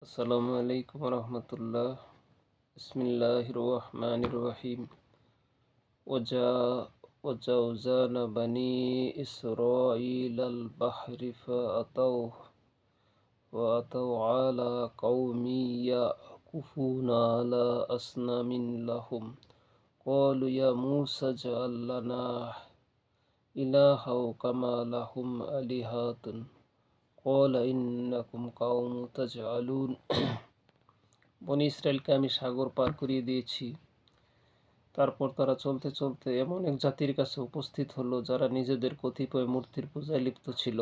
আসসালামু আলাইকুম রহমতুল্লাহ। বিসমিল্লাহির রহমানির রহিম। ওজা ওজাউজানা বানি ইসরাঈল আল বাহরি ফাআতাউ আলা কওমি ইয়াকুফুনা আলা আসনামিন লাহুম ক্বালু ইয়া মূসা ইজআল লানা ইলাহাও কামা লাহুম আলিহাতুন ক্বালা ইন্নাকুম কওমুন তাজহালুন। বনী ইসরায়েলকে আমি সাগর পার করিয়ে দিয়েছি। তারপর তারা চলতে চলতে এমন এক জাতির কাছে উপস্থিত হলো যারা নিজেদের কতিপয় মূর্তির পূজায় লিপ্ত ছিল।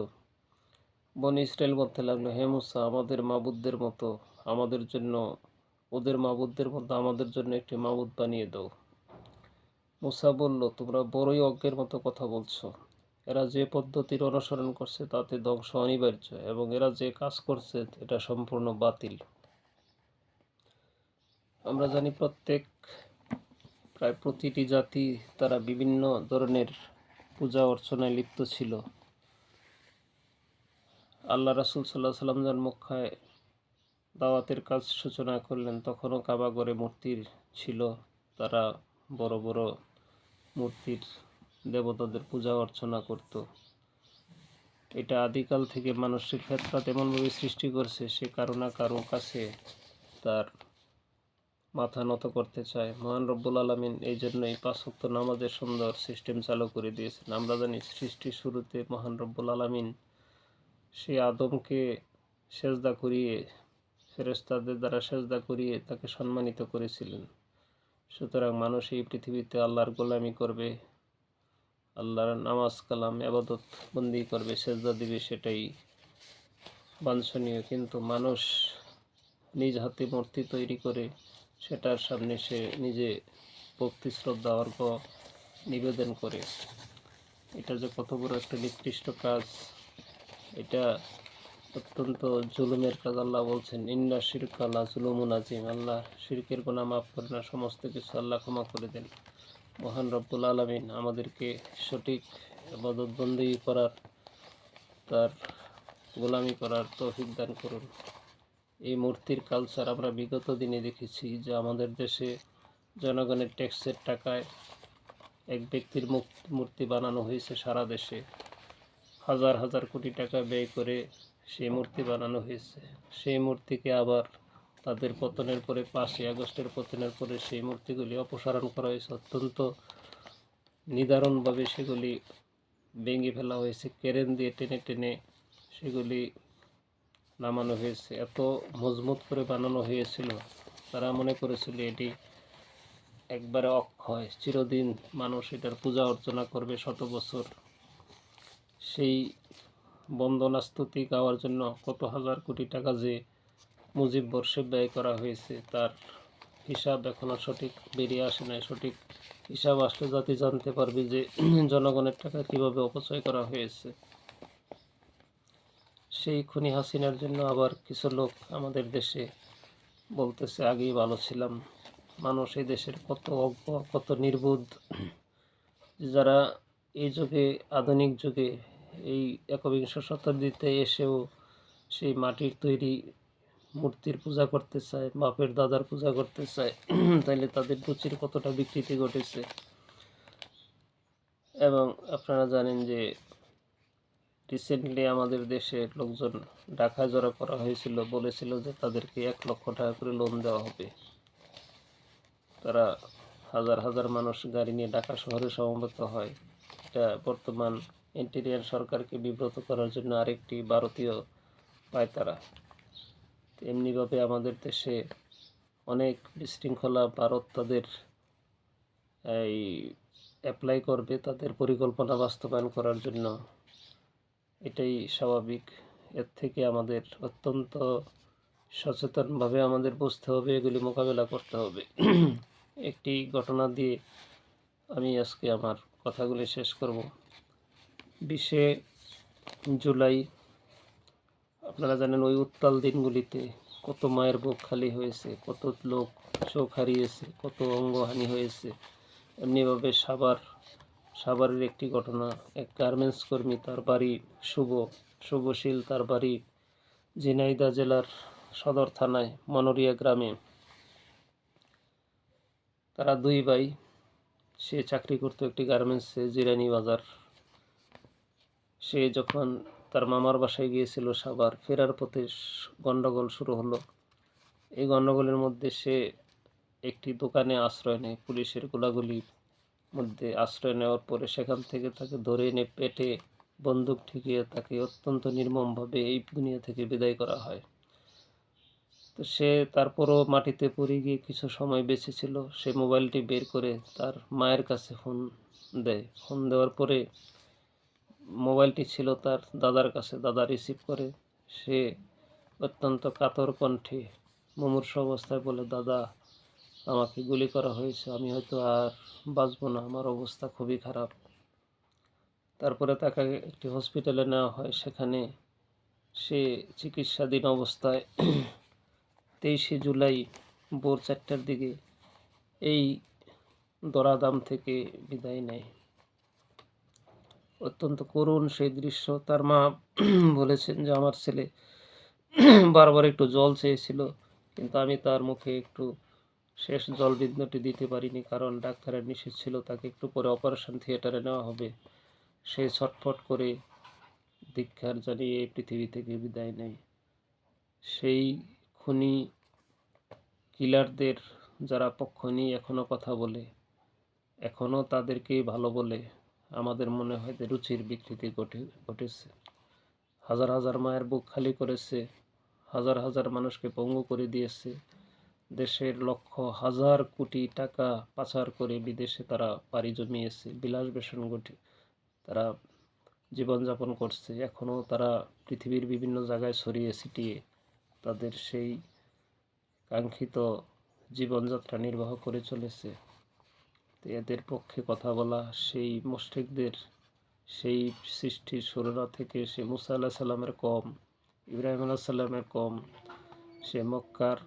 বনী ইসরায়েল বলতে লাগলো, হে মূসা, আমাদের মাবুদদের মতো আমাদের জন্য ওদের মাবুদদের মতো আমাদের জন্য একটি মাবুদ বানিয়ে দাও। মূসা বলল, তোমরা বড়ই অজ্ঞের মতো কথা বলছো। এরা যে পদ্ধতির অনুসরণ করছে তাতে ধ্বংস অনিবার্য, এবং এরা যে কাজ করছে এটা সম্পূর্ণ বাতিল। আমরা জানি প্রায় প্রতিটি জাতি তারা বিভিন্ন ধরনের পূজা অর্চনায় লিপ্ত ছিল। আল্লাহ রাসূল সাল্লাল্লাহু আলাইহি সাল্লাম যখন মক্কায় দাওয়াতের কাজ সূচনা করলেন, তখনও কাবাঘরে মূর্তি ছিল। তারা বড় বড় মূর্তির দেবতাদের পূজা অর্চনা করত। এটা আদিকাল থেকে মানুষের ফেতরাত এমনভাবে সৃষ্টি করছে, সে কারো না কারো কাছে তার মাথা নত করতে চায়। মহান রব্বুল আলামিন এই জন্যই ৫ ওয়াক্ত নামাজের সুন্দর সিস্টেম চালু করে দিয়েছেন। আমরা জানি সৃষ্টির শুরুতে মহান রব্বুল আলামিন সে আদমকে সেজদা করিয়ে, ফেরেশতাদের দ্বারা সেজদা করিয়ে তাকে সম্মানিত করেছিলেন। সুতরাং মানুষ এই পৃথিবীতে আল্লাহর গোলামি করবে, আল্লাহর নামাজ কালাম ইবাদত বন্দি করবে, সেজদা দিবে, সেটাই বাঞ্ছনীয়। কিন্তু মানুষ নিজ হাতে মূর্তি তৈরি করে সেটার সামনে সে নিজে ভক্তি শ্রদ্ধা অর্ঘ্য নিবেদন করে। এটা যে কত বড় একটা নিকৃষ্ট কাজ, এটা অত্যন্ত জুলুমের কাজ। আল্লাহ বলছেন, ইন্না শিরকা লা যুলুমুন আযীম। আল্লাহ শিরকের গুনাহ মাফ করে না, সমস্ত কিছু আল্লাহ ক্ষমা করে দেন। মহান রব্বুল আলামিন আমাদেরকে সঠিক ইবাদত বন্দেগী করার, তার গোলামি করার তৌফিক দান করুন। এই মূর্তির কালচার আমরা বিগত দিনে দেখেছি যে আমাদের দেশে জনগণের ট্যাক্সের টাকায় এক ব্যক্তির মূর্তি বানানো হয়েছে। সারা দেশে হাজার হাজার কোটি টাকা ব্যয় করে সেই মূর্তি বানানো হয়েছে। সেই মূর্তিকে আবার তাদের পতনের পরে ৫ই আগস্টের পতনের পরে সেই মূর্তিগুলি অপসারণ করা হয়েছে। অত্যন্ত নিদারুণভাবে সেগুলি ভেঙে ফেলা হয়েছে, ক্রেন দিয়ে টেনে টেনে সেগুলি নামানো হয়েছে। এত মজবুত করে বানানো হয়েছিল, তারা মনে করেছিল এটি একবারে অক্ষয়, চিরদিন মানুষ এটার পূজা অর্চনা করবে শত বছর। সেই বন্দনা স্তুতি গাওয়ার জন্য কত হাজার কোটি টাকা যে মুজিব বর্ষে ব্যয় করা হয়েছে, তার হিসাব এখনও সঠিক বেরিয়ে আসে নাই। সঠিক হিসাব আসলে জাতি জানতে পারবে যে জনগণের টাকা কীভাবে অপচয় করা হয়েছে। সেই খুনি হাসিনার জন্য আবার কিছু লোক আমাদের দেশে বলতেছে আগেই ভালো ছিলাম। মানুষ এই দেশের কত অজ্ঞ, কত নির্বোধ, যারা এই যুগে, আধুনিক যুগে, এই একবিংশ শতাব্দীতে এসেও সেই মাটির তৈরি মূর্তির পূজা করতে চায়, বাপের দাদার পূজা করতে চায়, তাইলে তাদের রুচির কতটা বিকৃতি ঘটেছে। এবং আপনারা জানেন যে রিসেন্টলি আমাদের দেশের লোকজন ঢাকায় জড়ো করা হয়েছিল, বলেছিল যে তাদেরকে ১ লক্ষ টাকা করে লোন দেওয়া হবে। তারা হাজার হাজার মানুষ গাড়ি নিয়ে ঢাকা শহরে সমবেত হয়। এটা বর্তমান ইন্টেরিয়ার সরকারকে বিব্রত করার জন্য আরেকটি ভারতীয় পায়তারা। এমনিভাবে আমাদের দেশে অনেক বিশৃঙ্খলা ভারত তাদের এই অ্যাপ্লাই করবে তাদের পরিকল্পনা বাস্তবায়ন করার জন্য। এটাই স্বাভাবিক। এর থেকে আমাদের অত্যন্ত সচেতনভাবে আমাদের বুঝতে হবে, এগুলি মোকাবেলা করতে হবে। একটি ঘটনা দিয়ে আমি আজকে আমার কথাগুলি শেষ করব। 20শে জুলাই আপনারা জানেন, ওই উত্তাল দিনগুলিতে কত মায়ের বুক খালি হয়েছে, কত লোক চোখ হারিয়েছে, কত অঙ্গহানি হয়েছে। এমনিভাবে সাভারের একটি ঘটনা, এক গার্মেন্টস কর্মী, তার বাড়ি শুভশীল, তার বাড়ি ঝিনাইদহ জেলার সদর থানায় মনোরিয়া গ্রামে। তারা দুই ভাই। সে চাকরি করতো একটি গার্মেন্টসে, জিরানি বাজার। সে যখন তার মামার বাসায় গিয়েছিল সাভার, ফেরার পথে গণ্ডগোল শুরু হলো। এই গণ্ডগোলের মধ্যে সে একটি দোকানে আশ্রয় নেয়। পুলিশের গোলাগুলির মধ্যে আশ্রয় নেওয়ার পরে সেখান থেকে তাকে ধরে এনে পেটে বন্দুক ঠেকিয়ে তাকে অত্যন্ত নির্মমভাবে এই দুনিয়া থেকে বিদায় করা হয়। তো সে তারপরও মাটিতে পড়ে গিয়ে কিছু সময় বেঁচে ছিল। সে মোবাইলটি বের করে তার মায়ের কাছে ফোন দেয়। ফোন দেওয়ার পরে মোবাইলটি ছিল তার দাদার কাছে। দাদা রিসিভ করে। সে অত্যন্ত কাতর কণ্ঠে মুমূর্ষু অবস্থায় বলে, দাদা, আমাকে গুলি করা হয়েছে, আমি হয়তো আর বাঁচব না, আমার অবস্থা খুবই খারাপ। তারপরে তাকে একটি হসপিটালে নেওয়া হয়। সেখানে সে চিকিৎসাধীন অবস্থায় 23শে জুলাই ভোর 4টার দিকে এই ধরাধাম থেকে বিদায় নেয়। অত্যন্ত করুণ সেই দৃশ্য। তার মা বলেছেন যে আমার ছেলে বারবার একটু জল চেয়েছিল, কিন্তু আমি তার মুখে একটু শেষ জলবিন্দুটি দিতে পারিনি, কারণ ডাক্তারের নিষেধ ছিল তাকে একটু পরে অপারেশন থিয়েটারে নেওয়া হবে। সে ছটফট করে ধিক্কার জানিয়ে এই পৃথিবী থেকে বিদায় নেয়। সেই খুনি কিলারদের যারা পক্ষ নিয়ে এখনও কথা বলে, এখনও তাদেরকেই ভালো বলে, আমাদের মনে হয় যে রুচির বিকৃতি ঘটেছে। হাজার হাজার মায়ের বুক খালি করেছে, হাজার হাজার মানুষকে পঙ্গু করে দিয়েছে। দেশের লক্ষ হাজার কোটি টাকা পাচার করে বিদেশে তারা পাড়ি জমিয়েছে, বিলাস বেসন তারা জীবনযাপন করছে। এখনও তারা পৃথিবীর বিভিন্ন জায়গায় ছড়িয়ে ছিটিয়ে তাদের সেই কাঙ্ক্ষিত জীবনযাত্রা নির্বাহ করে চলেছে। তো এদের পক্ষে কথা বলা, সেই মুশরিকদের, সেই সৃষ্টির শুরুরা থেকে সে মুসা আলাহ সাল্লামের কম, ইব্রাহিম আলাহ সাল্লামের কম, সে মক্কার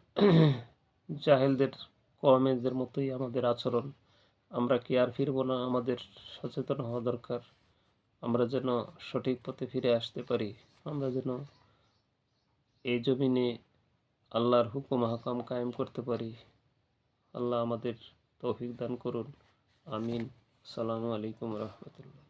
জাহেলদের কওমেদের মতোই আমাদের আচরণ। আমরা কি আর ফিরব না? আমাদের সচেতন হওয়া দরকার। আমরা যেন সঠিক পথে ফিরে আসতে পারি। আমরা যেন এই জমিনে আল্লাহর হুকুম হাকাম কায়েম করতে পারি। আল্লাহ আমাদের তৌফিক দান করুন। আমিন। আসসালামু আলাইকুম রহমতুল্লাহ।